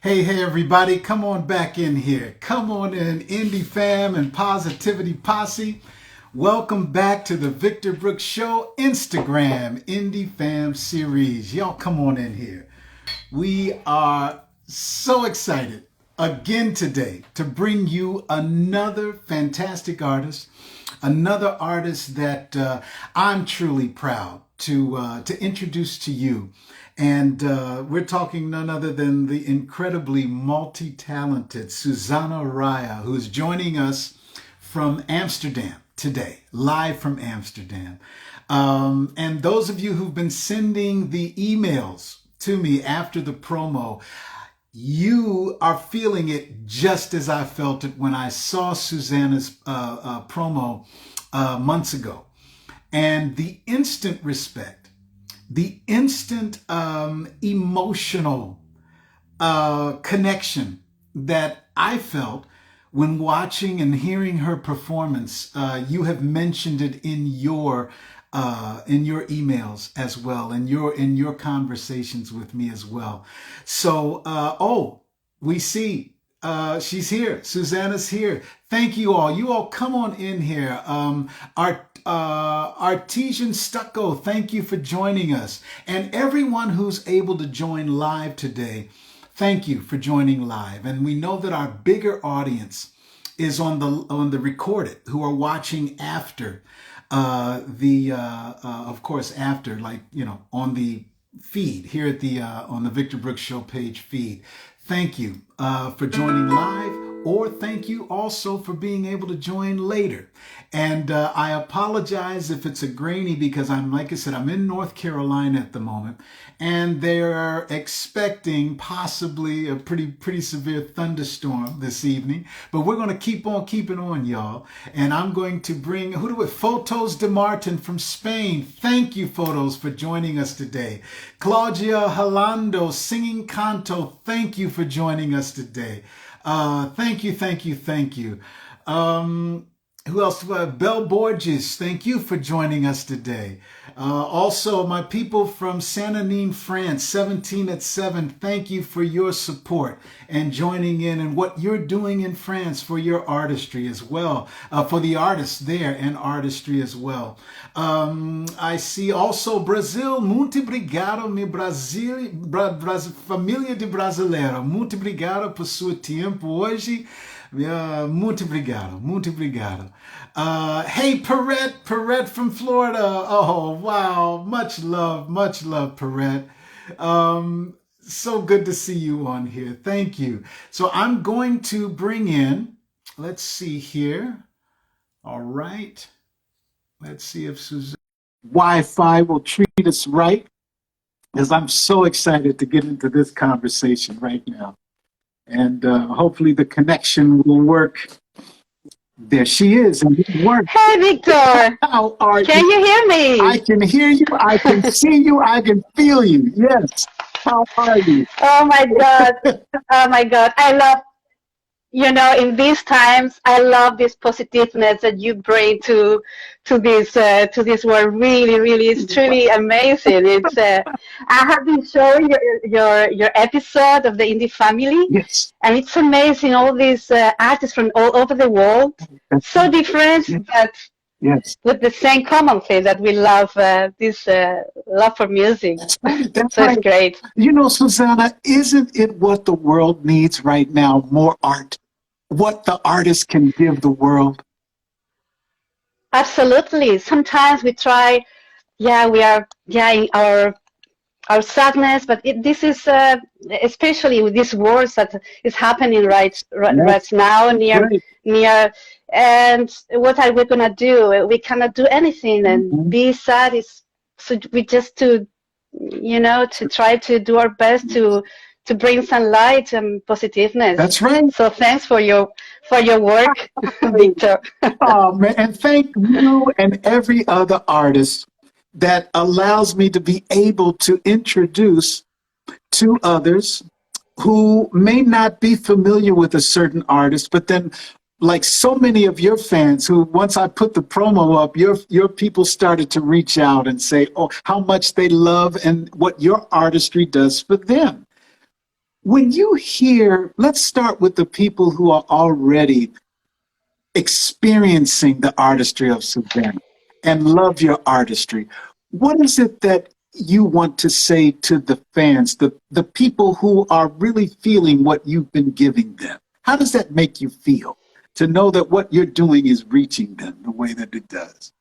Hey, everybody, come on back in here. Come on in, Indie Fam and Positivity Posse. Welcome back to the Victor Brooks Show Instagram Indie Fam series. Y'all come on in here. We are so excited again today to bring you another fantastic artist, another artist that I'm truly proud to introduce to you. And we're talking none other than the incredibly multi-talented Susana Raya, who's joining us from Amsterdam today, live from Amsterdam. And those of you who've been sending the emails to me after the promo, you are feeling it just as I felt it when I saw Susanna's promo months ago. And the instant respect, the instant emotional connection that I felt when watching and hearing her performance. You have mentioned it in your emails as well, in your conversations with me as well. So, we see she's here. Susanna's here. Thank you all. You all come on in here. Artesian Stucco, thank you for joining us. And everyone who's able to join live today, thank you for joining live. And we know that our bigger audience is on the recorded, who are watching after of course, after, like, on the feed here at the on the Victor Brooks Show page feed. Thank you for joining live, or thank you also for being able to join later. And I apologize if it's a grainy, because like I said, I'm in North Carolina at the moment, and they're expecting possibly a pretty severe thunderstorm this evening. But we're going to keep on keeping on, y'all. And I'm going to bring Photos de Martin from Spain. Thank you, Photos, for joining us today. Claudia Halando, singing canto. Thank you for joining us today. Thank you. Who else? Belle Borges, thank you for joining us today. Also, my people from Saint-Denis, France, 17 at 7, thank you for your support and joining in and what you're doing in France for your artistry as well, for the artists there and artistry as well. I see also Brazil, muito obrigado, mi família de brasileiro, muito obrigado por seu tempo hoje. Muito obrigado. Hey, Perrette from Florida. Oh, wow. Much love, Perrette. So good to see you on here. Thank you. So I'm going to bring in, let's see here. All right. Let's see if Suzanne Wi-Fi will treat us right, because I'm so excited to get into this conversation right now. And hopefully the connection will work. There she is, and it worked. Hey, Victor. How are you? Can you hear me? I can hear you. I can see you. I can feel you. Yes. How are you? Oh my God. Oh my God. I love, in these times, I love this positiveness that you bring to this world. Really, really, it's truly amazing. It's I have been showing your episode of the Indie Family. Yes. And it's amazing, all these artists from all over the world, so different, but yes, with the same common thing, that we love this love for music. That's right. So it's great. Susanna, isn't it what the world needs right now? More art. What the artist can give the world. Absolutely. Sometimes we try, we are in our sadness, but this is especially with these wars that is happening right now near. And what are we gonna do? We cannot do anything, and be sad is. So we just to try to do our best to bring some light and positiveness. That's right. So thanks for your work, Victor. Oh man, and thank you and every other artist that allows me to be able to introduce to others who may not be familiar with a certain artist, but then, like so many of your fans who, once I put the promo up, your people started to reach out and say, oh, how much they love and what your artistry does for them. When you hear, let's start with the people who are already experiencing the artistry of Savannah and love your artistry. What is it that you want to say to the fans, the people who are really feeling what you've been giving them? How does that make you feel to know that what you're doing is reaching them the way that it does?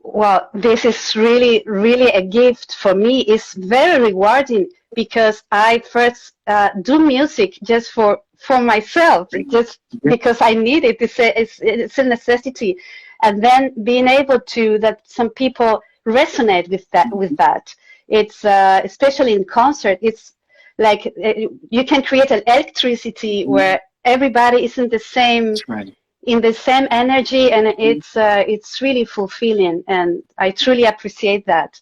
Well, this is really, really a gift for me. It's very rewarding because I first do music just for myself, just because I need it. It's a necessity, and then being able to that some people resonate with that. It's especially in concert. It's like you can create an electricity where everybody is in the same. That's right. In the same energy, and it's really fulfilling, and I truly appreciate that.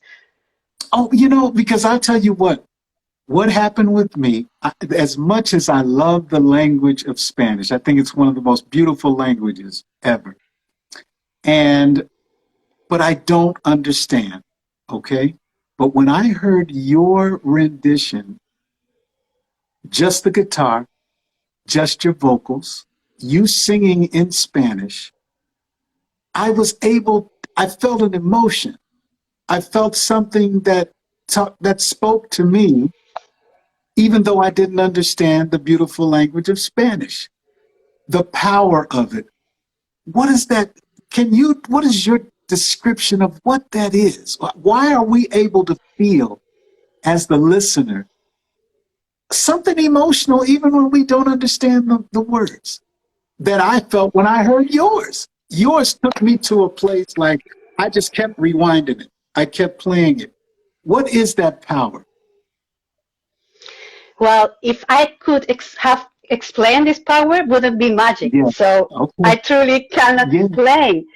Oh, you know, because I'll tell you what happened with me, as much as I love the language of Spanish, I think it's one of the most beautiful languages ever. But I don't understand, okay? But when I heard your rendition, just the guitar, just your vocals, you singing in Spanish, I felt an emotion. I felt something that spoke to me, even though I didn't understand the beautiful language of Spanish. The power of it. What is that? What is your description of what that is? Why are we able to feel, as the listener, something emotional even when we don't understand the words that I felt when I heard yours? Yours took me to a place like I just kept rewinding it. I kept playing it. What is that power? Well, if I could have explained this power, it wouldn't be magic. Yeah. So Okay. I truly cannot explain.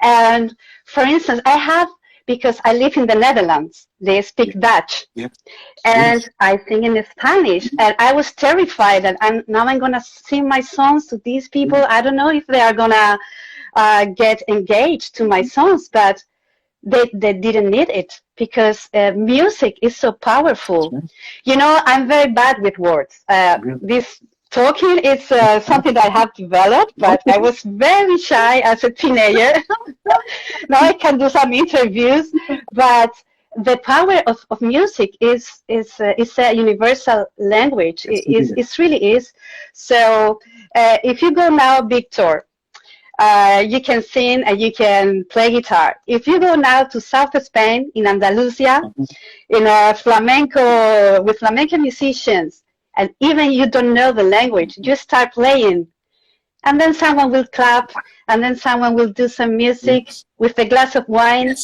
And for instance, because I live in the Netherlands, they speak Dutch. Yes. And Yes. I sing in Spanish, and I was terrified that now I'm gonna sing my songs to these people. I don't know if they are gonna get engaged to my songs, but they didn't need it because music is so powerful. Right. You know, I'm very bad with words. Really? This talking is something that I have developed, but I was very shy as a teenager. Now I can do some interviews, but the power of music is a universal language. It really is. So if you go now, Victor, you can sing and you can play guitar. If you go now to South Spain, in Andalusia, in a flamenco, with flamenco musicians, and even you don't know the language, you start playing, and then someone will clap, and then someone will do some music with a glass of wine,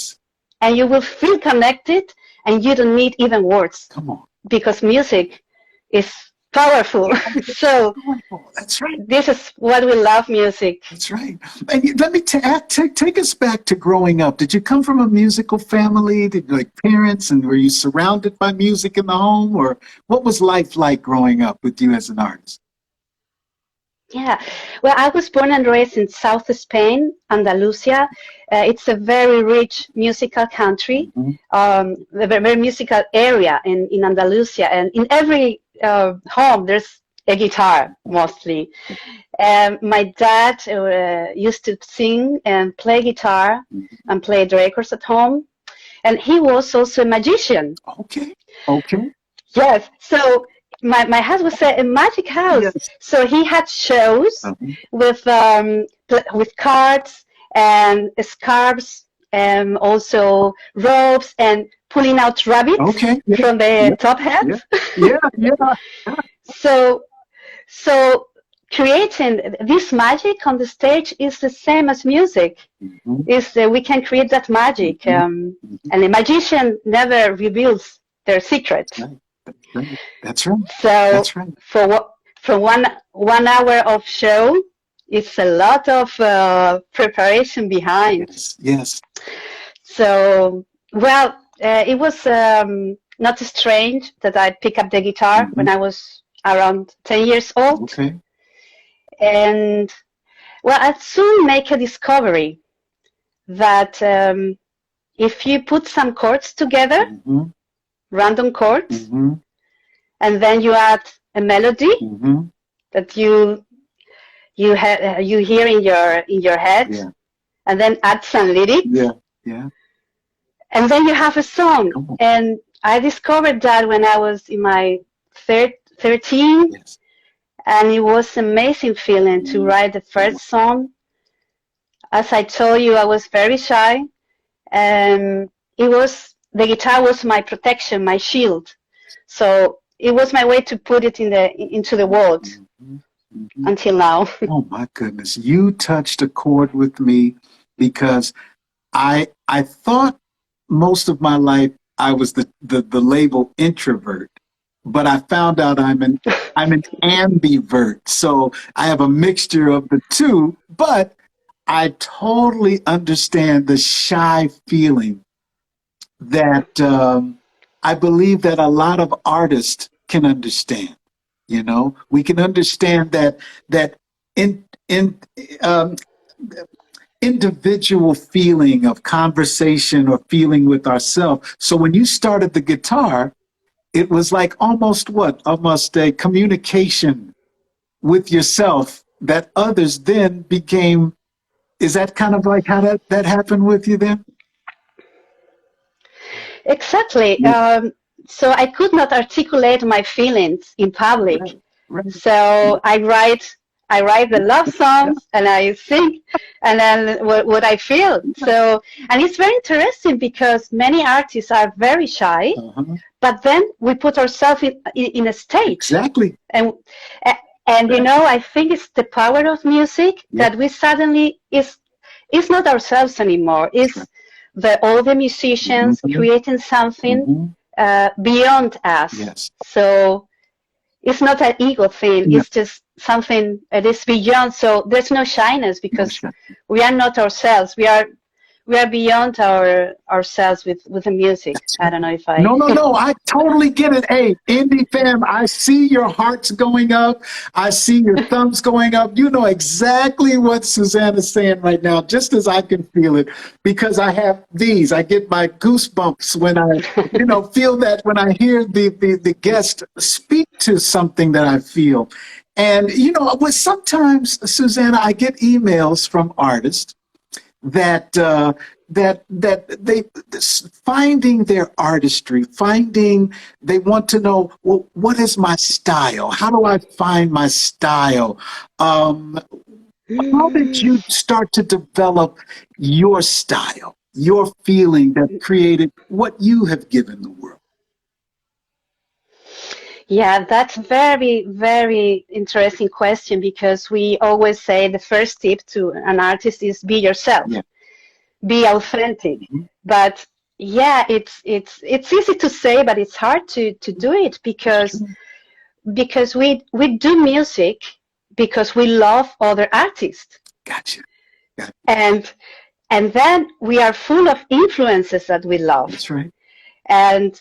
and you will feel connected, and you don't need even words. Come on. Because music is powerful. So that's right. This is what we love music. That's right. And let me take us back to growing up. Did you come from a musical family? Did like parents, and were you surrounded by music in the home, or what was life like growing up with you as an artist? Yeah, well, I was born and raised in South Spain, Andalusia. It's a very rich musical country, a very musical area in Andalusia, and in every home there's a guitar mostly. My dad used to sing and play guitar and play the records at home, and he was also a magician. Okay. Yes, so my house was a magic house. Yes. So he had shows with cards and scarves and also ropes and pulling out rabbits from the top hat. Yeah. So creating this magic on the stage is the same as music. We can create that magic, and a magician never reveals their secret. That's right. So that's right. For one hour of show, it's a lot of preparation behind. Yes. So well, it was not strange that I picked up the guitar when I was around 10 years old. Okay. And well, I soon make a discovery that if you put some chords together, random chords, and then you add a melody that you hear in your head, and then add some lyrics, and then you have a song. And I discovered that when I was in my 13, and it was an amazing feeling to write the first song. As I told you, I was very shy, and the guitar was my protection, my shield. So it was my way to put it into the world until now. Oh my goodness. You touched a chord with me, because I thought most of my life I was the label introvert, but I found out I'm an ambivert. So I have a mixture of the two, but I totally understand the shy feeling that I believe that a lot of artists can understand. You know, we can understand that individual feeling of conversation or feeling with ourselves. So when you started the guitar, it was like almost a communication with yourself that others then became. Is that kind of like how that happened with you then? Exactly. So I could not articulate my feelings in public. Right. So I write the love songs and I sing, and then what I feel. So, and it's very interesting because many artists are very shy, but then we put ourselves in a state. Exactly. And you know, I think it's the power of music that we suddenly it's not ourselves anymore. It's all the musicians creating something beyond us. Yes. So it's not an ego thing. No. It's just something that is beyond. So there's no shyness because we are not ourselves. We are beyond ourselves with the music. I don't know if I... No, I totally get it. Hey, Indie fam, I see your hearts going up. I see your thumbs going up. You know exactly what Susana's saying right now, just as I can feel it, because I have these. I get my goosebumps when I, feel that when I hear the guest speak to something that I feel. And, sometimes, Susana, I get emails from artists that they finding their artistry, they want to know, well, what is my style? How do I find my style? How did you start to develop your style, your feeling that created what you have given the world? Yeah, that's very, very interesting question, because we always say the first tip to an artist is be yourself, be authentic. But yeah, it's easy to say, but it's hard to do it because we do music because we love other artists. Gotcha. And then we are full of influences that we love. That's right. And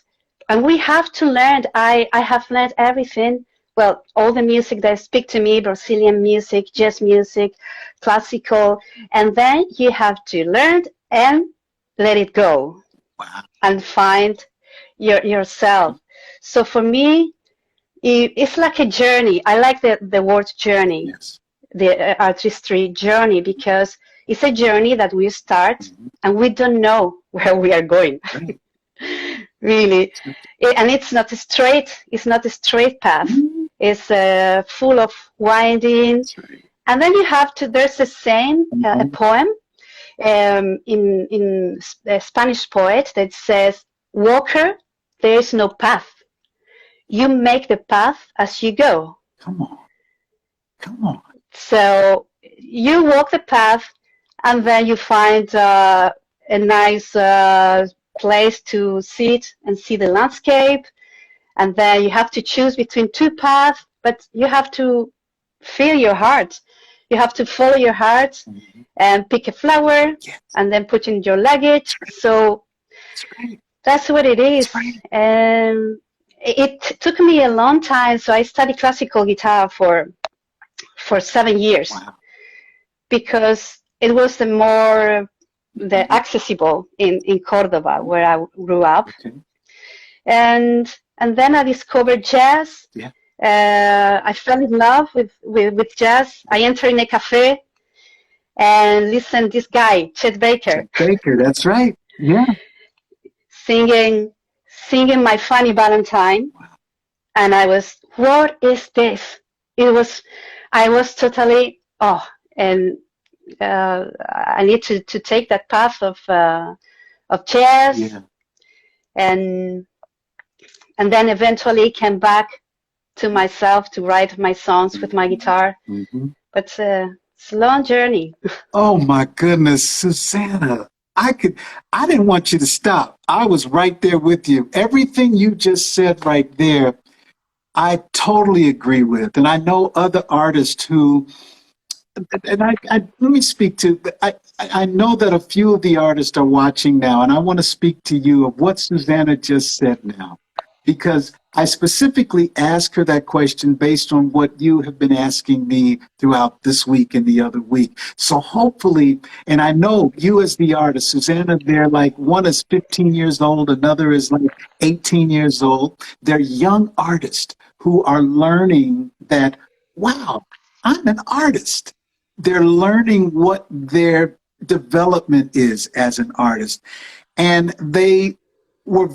we have to learn. I have learned everything. Well, all the music that speak to me, Brazilian music, jazz music, classical, and then you have to learn and let it go. Wow. And find yourself. So for me, it's like a journey. I like the word journey, yes. The artistry journey, because it's a journey that we start and we don't know where we are going. Right. Really, and it's not a straight path. It's full of winding, and then you have to. There's a saying, a poem, in a Spanish poet that says, "Walker, there is no path. You make the path as you go." Come on. So you walk the path, and then you find a nice place to sit and see the landscape, and then you have to choose between two paths, but you have to feel your heart. You have to follow your heart and pick a flower and then put in your luggage. So that's what it is. And it took me a long time. So I studied classical guitar for 7 years. Wow. Because it was the accessible in Cordoba, where I grew up. Okay. And and then I discovered jazz. Yeah. I fell in love with jazz. I entered in a cafe and listened this guy, Chet Baker, Chet Baker, that's right. Yeah. singing My Funny Valentine. And I was, what is this? I was totally, and I need to take that path of jazz, Yeah. and then eventually came back to myself to write my songs with my guitar. Mm-hmm. But it's a long journey. Oh my goodness, Susana. I didn't want you to stop. I was right there with you. Everything you just said right there, I totally agree with. And I know other artists who, and let me speak to, I know that a few of the artists are watching now, and I want to speak to you of what Susana just said now, because I specifically asked her that question based on what you have been asking me throughout this week and the other week. So hopefully, and I know you as the artist, Susana, they're like, one is 15 years old, another is like 18 years old. They're young artists who are learning that, wow, I'm an artist. They're learning what their development is as an artist. And they were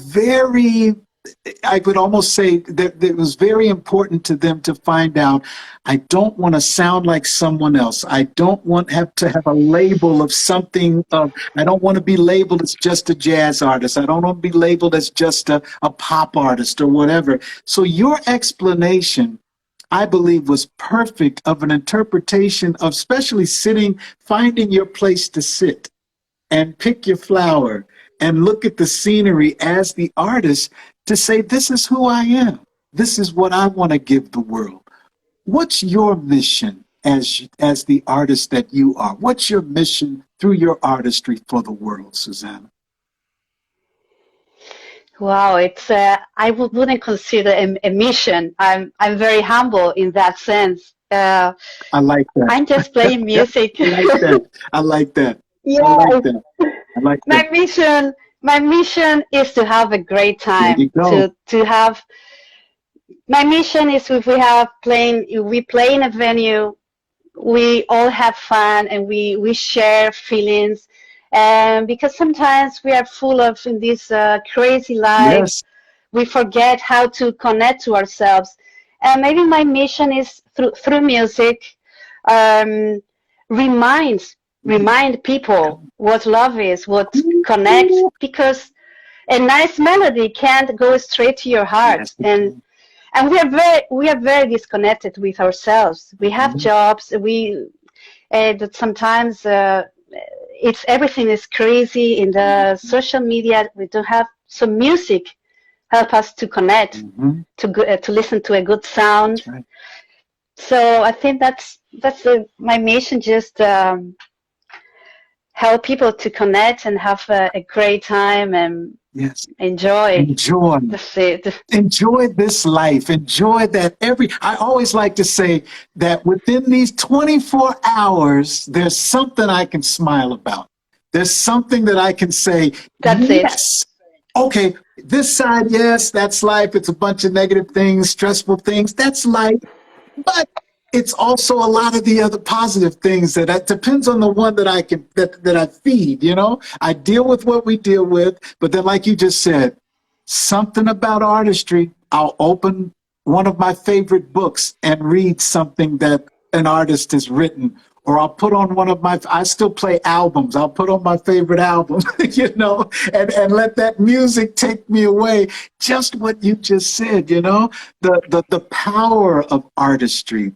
I would almost say that it was very important to them to find out, I don't want to sound like someone else. I don't want to have a label of something. I don't want to be labeled as just a jazz artist. I don't want to be labeled as just a pop artist or whatever. So your explanation, I believe, was perfect of an interpretation of especially finding your place to sit and pick your flower and look at the scenery as the artist to say, this is who I am. This is what I want to give the world. What's your mission as the artist that you are? What's your mission through your artistry for the world, Susana? Wow, it's I wouldn't consider a mission. I'm very humble in that sense. I like that. I'm just playing music. I like that. I like that. Yeah, I like that. I like that. My mission is to have a great time. There you go. To have, my mission is if we play in a venue, we all have fun and we share feelings. And because sometimes we are full of in this crazy life, Yes. we forget how to connect to ourselves. And maybe my mission is through music, remind people what love is, what connects, because a nice melody can't go straight to your heart. Yes. And we are very disconnected with ourselves. We have jobs. That sometimes everything is crazy in the social media. We don't have some music help us to connect, to listen to a good sound. That's right. So I think that's my mission, just help people to connect and have a great time and enjoy. That's it. Enjoy this life. Enjoy that I always like to say that within these 24 hours, there's something I can smile about. There's something that I can say, that's yes. It. Okay, this side, yes, that's life. It's a bunch of negative things, stressful things. That's life. But it's also a lot of the other positive things that depends on the one that I feed, you know? I deal with what we deal with, but then like you just said, something about artistry, I'll open one of my favorite books and read something that an artist has written, or I'll put on I still play albums. I'll put on my favorite album, you know, and let that music take me away. Just what you just said, you know, the power of artistry.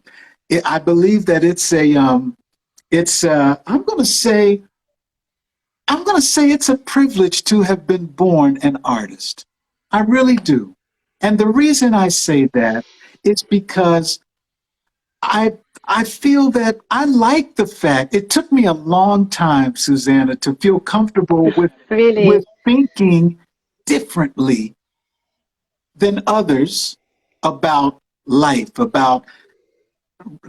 I believe that I'm going to say it's a privilege to have been born an artist. I really do. And the reason I say that is because I feel that I like the fact, it took me a long time, Susana, to feel comfortable with, really? With thinking differently than others about life, about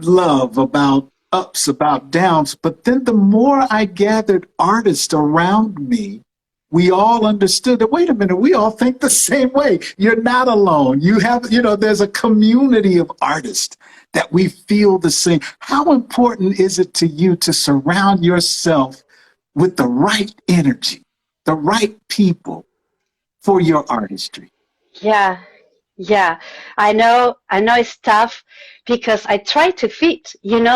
love, about ups, about downs. But then the more I gathered artists around me we all understood that, wait a minute, we all think the same way. You're not alone. You have, there's a community of artists that we feel the same. How important is it to you to surround yourself with the right energy, the right people for your artistry? Yeah, yeah. I know it's tough because I try to fit. When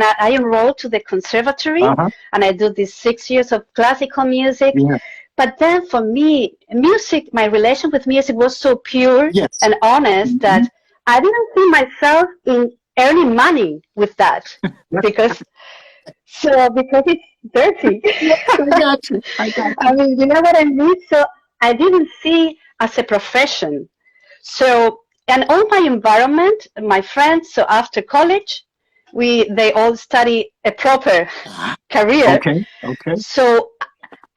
I enrolled to the conservatory Uh-huh. and I do these 6 years of classical music. Yeah. But then for me, music, my relation with music was so pure Yes. and honest that I didn't see myself in earning money with that because because it's dirty. I got you. I got I mean, you know what I mean? So I didn't see as a profession. So, and all my environment, my friends, so after college, they all study a proper career. Okay. Okay. So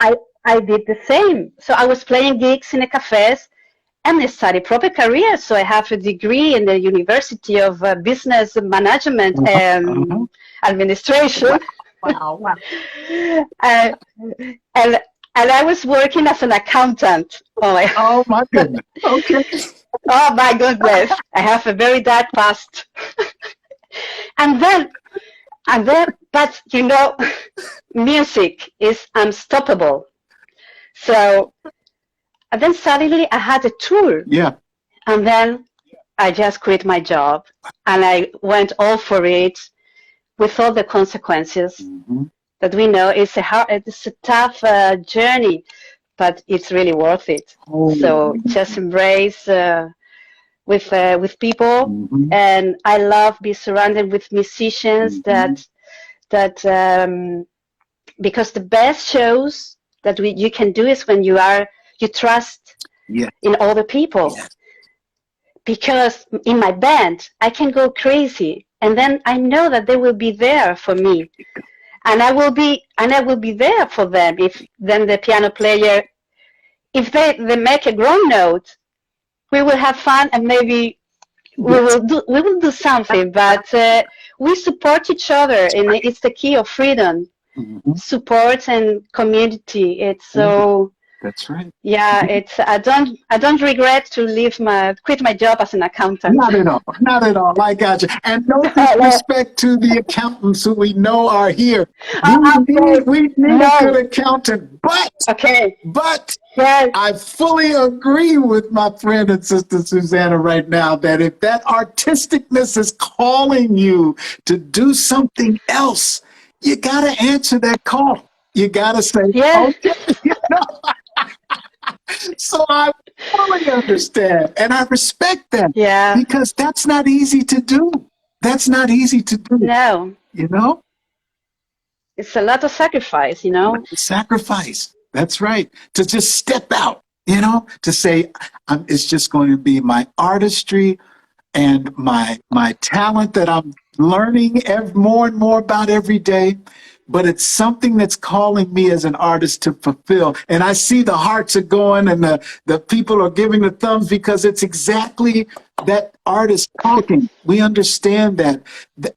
I, I did the same. So I was playing gigs in the cafes and I studied proper career. So I have a degree in the University of Business Management and Administration. Wow. Wow. uh, and I was working as an accountant. Oh my goodness. Okay. Oh my goodness! I have a very dark past. and then, but music is unstoppable. So, and then suddenly I had a tour, Yeah. and then I just quit my job, and I went all for it, with all the consequences that we know. It's a tough journey, but it's really worth it. So just embrace with people, and I love be surrounded with musicians that because the best shows that you can do is when you trust in other people. Yes. Because in my band I can go crazy, and then I know that they will be there for me, and I will be there for them. If then the piano player, if they make a wrong note, we will have fun, and maybe we will do something. But we support each other, and it's the key of freedom. Support and community. It's so. That's right. Yeah, I don't regret to quit my job as an accountant. Not at all. Not at all. I got you. And no disrespect to the accountants who we know are here. We need a good accountant. But Yes. I fully agree with my friend and sister Susana right now that if that artisticness is calling you to do something else, you got to answer that call. You got to say, okay, So I fully understand, and I respect that. Yeah. Because that's not easy to do. That's not easy to do. No. It's a lot of sacrifice, Sacrifice. That's right. To just step out, to say, it's just going to be my artistry and my talent that I'm learning more and more about every day. But it's something that's calling me as an artist to fulfill. And I see the hearts are going and the people are giving the thumbs because it's exactly that artist talking. We understand that.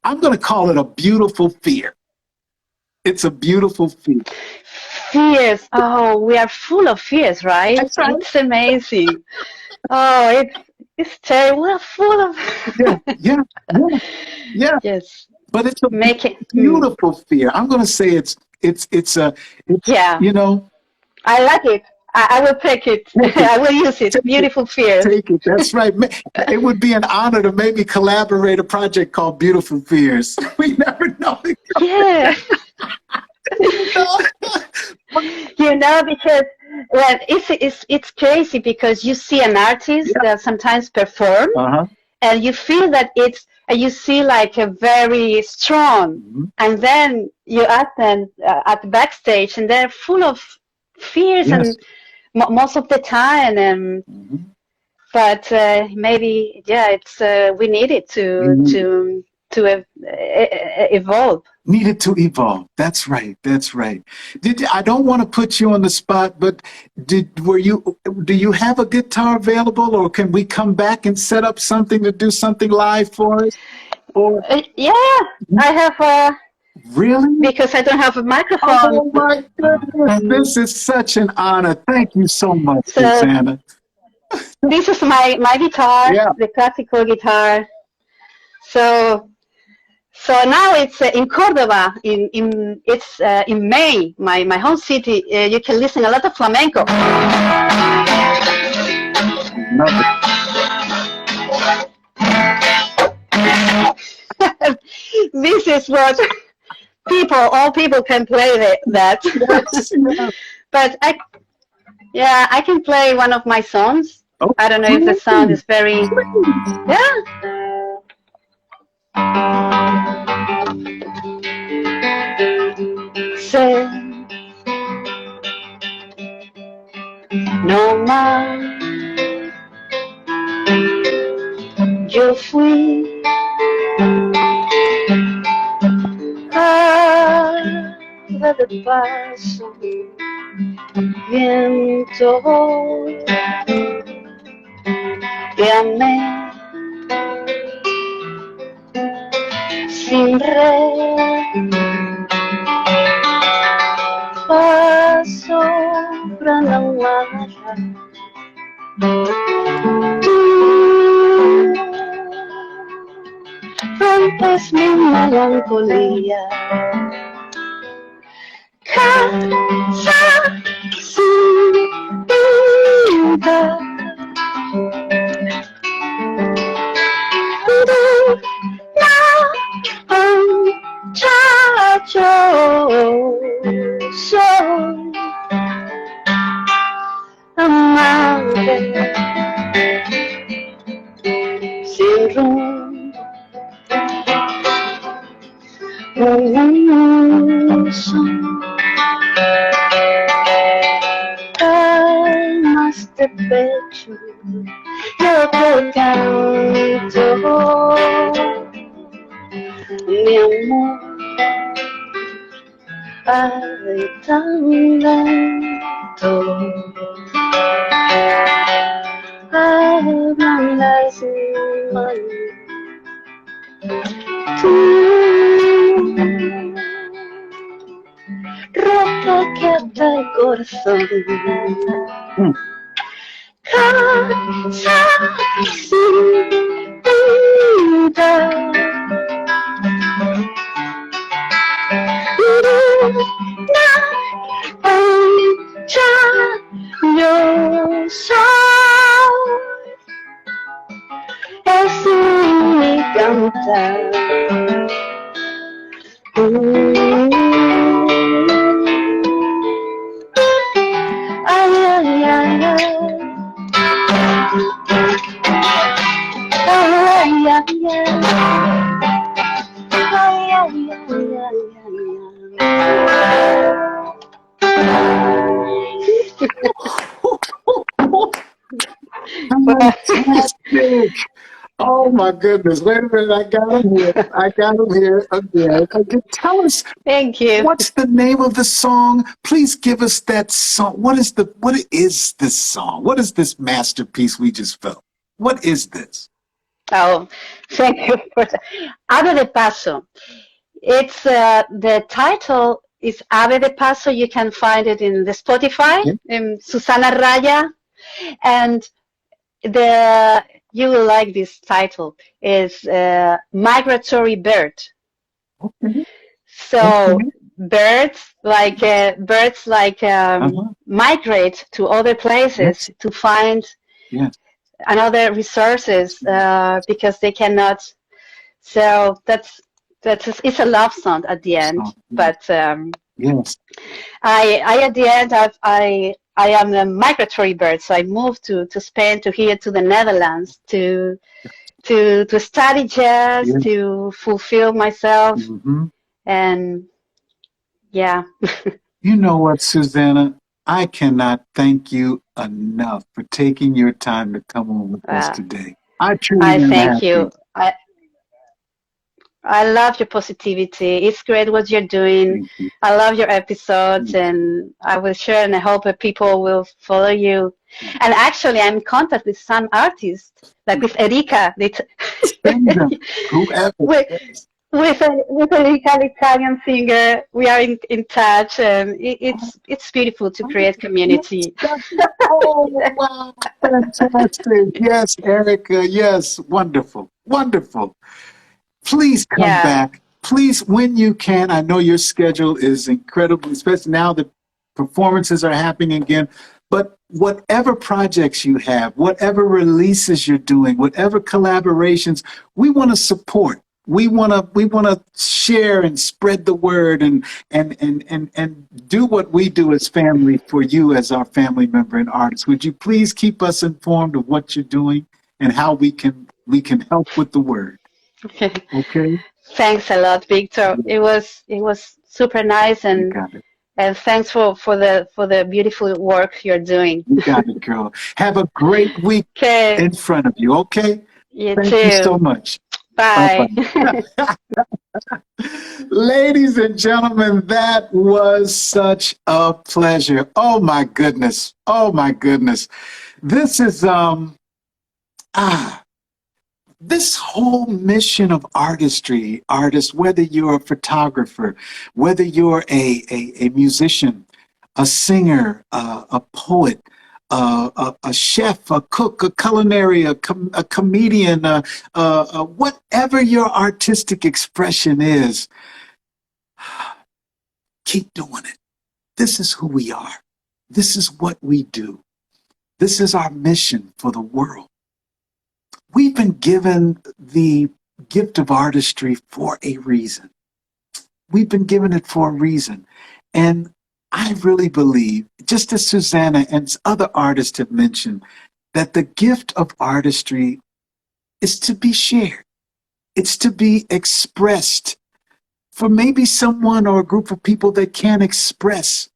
I'm going to call it a beautiful fear. It's a beautiful fear. Fears. Oh, we are full of fears, right? That's right. It's amazing. Oh, it's terrible. We're full of. Yeah. Yes. But it's a beautiful fear. I'm going to say it's yeah. I like it. I will take it. I will use it. Beautiful Fears. Take it. That's right. It would be an honor to maybe collaborate a project called Beautiful Fears. We never know. Yeah. Because it's crazy because you see an artist that sometimes perform, and you feel that you see like a very strong, and then you ask them at the backstage, and they're full of fears, and most of the time, but maybe it's we need it to evolve. Needed to evolve. That's right. That's right. I don't want to put you on the spot, but do you have a guitar available, or can we come back and set up something to do something live for us? Yeah, I have Really? because I don't have a microphone. Oh my goodness, this is such an honor. Thank you so much, So Susana. this is my guitar, Yeah. the classical guitar. So now it's in Córdoba. In May, my home city. You can listen a lot of flamenco. Love it. This is what all people can play that. Yes, yes. But I can play one of my songs. Oh, I don't know if the sound is very, please. yeah. Sé, no más, yo fui ave de paso, viento, te amé sin red, paso para la guarda. Rompes mi melancolía. Casa sin vida. Muchacho soy amante sin rumbo. Almas de pecho, yo te canto, mi amor, ave tan lento, hablan las manos. Tú, ropa que ata el corazón. Casa sin vida. Yo soy, es mi cantar. Ay, ay, ay, ay. Ay, ay, ay, ay. Ay, ay, ay, Fantastic. Oh my goodness. Wait a minute. I got him here. I got him here again. Okay, tell us, Thank you. what's the name of the song? Please give us that song. What is this song? What is this masterpiece we just felt? What is this? Oh, thank you for that. Ave de Paso. It's the title is Ave de Paso. You can find it in the Spotify, in Susana Raya, and you will like this title. Is migratory bird. Okay. So birds like migrate to other places to find another resources because they cannot. So it's a love song at the end. But yes, I at the end I am a migratory bird, so I moved to Spain, to here, to the Netherlands, to study jazz, to fulfill myself, and yeah. You know what, Susana? I cannot thank you enough for taking your time to come on with us today. I truly am thank happy. you. I love your positivity. It's great what you're doing. You. I love your episodes, and I will share, and I hope that people will follow you. And actually, I'm in contact with some artists, like with Erika. with a local Italian singer. We are in touch, and it's beautiful to create community. Oh, wow. Fantastic. Yes, Erica. Yes. Wonderful. Wonderful. Please come Yeah. back. Please, when you can. I know your schedule is incredible, especially now that performances are happening again. But whatever projects you have, whatever releases you're doing, whatever collaborations, we want to support. We want to share and spread the word and do what we do as family for you as our family member and artist. Would you please keep us informed of what you're doing and how we can help with the word? Okay? Thanks a lot, Victor. It was super nice, You got it. and thanks for the beautiful work you're doing. You got it, girl. Have a great week Okay, in front of you, okay? you Thank you so too. much. Bye. Bye-bye. Ladies and gentlemen, that was such a pleasure. Oh my goodness. Oh my goodness. This is ah this whole mission of artistry, artists, whether you're a photographer, whether you're a musician, a singer, a poet, a chef, a cook, a culinary, a comedian, whatever your artistic expression is, keep doing it. This is who we are. This is what we do. This is our mission for the world. We've been given the gift of artistry for a reason. We've been given it for a reason. And I really believe, just as Susana and other artists have mentioned, that the gift of artistry is to be shared. It's to be expressed for maybe someone or a group of people that can't express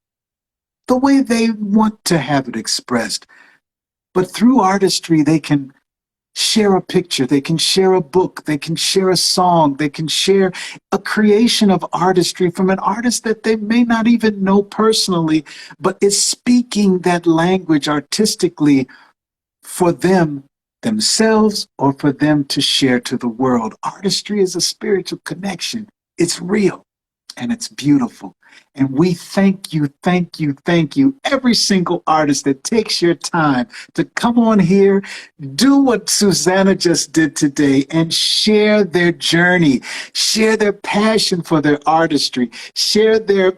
the way they want to have it expressed. But through artistry, they can share a picture, they can share a book, they can share a song, they can share a creation of artistry from an artist that they may not even know personally, but is speaking that language artistically for them, themselves, or for them to share to the world. Artistry is a spiritual connection. It's real and it's beautiful. And we thank you, thank you, thank you, every single artist that takes your time to come on here, do what Susana just did today, and share their journey, share their passion for their artistry, share their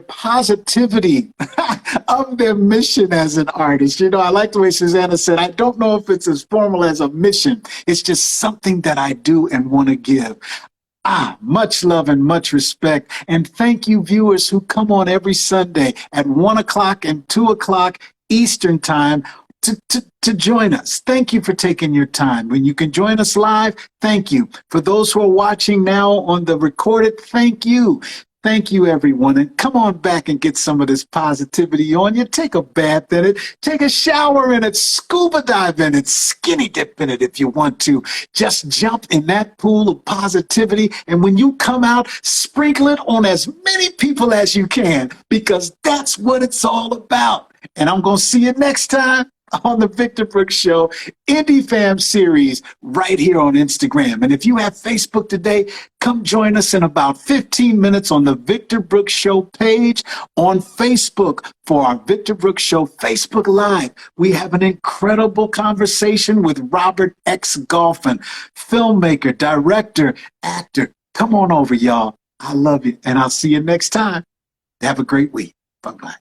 positivity of their mission as an artist. You know, I like the way Susana said, I don't know if it's as formal as a mission. It's just something that I do and want to give. Much love and much respect. And thank you, viewers who come on every Sunday at 1 o'clock and 2 o'clock Eastern Time to join us. Thank you for taking your time. When you can join us live, thank you. For those who are watching now on the recorded, thank you. Thank you, everyone. And come on back and get some of this positivity on you. Take a bath in it. Take a shower in it. Scuba dive in it. Skinny dip in it if you want to. Just jump in that pool of positivity. And when you come out, sprinkle it on as many people as you can, because that's what it's all about. And I'm going to see you next time on the Victor Brooks Show Indie Fam series right here on Instagram. And if you have Facebook today, come join us in about 15 minutes on the Victor Brooks Show page on Facebook for our Victor Brooks Show Facebook Live. We have an incredible conversation with Robert X. Golphin, filmmaker, director, actor. Come on over, y'all. I love you. And I'll see you next time. Have a great week. Bye-bye.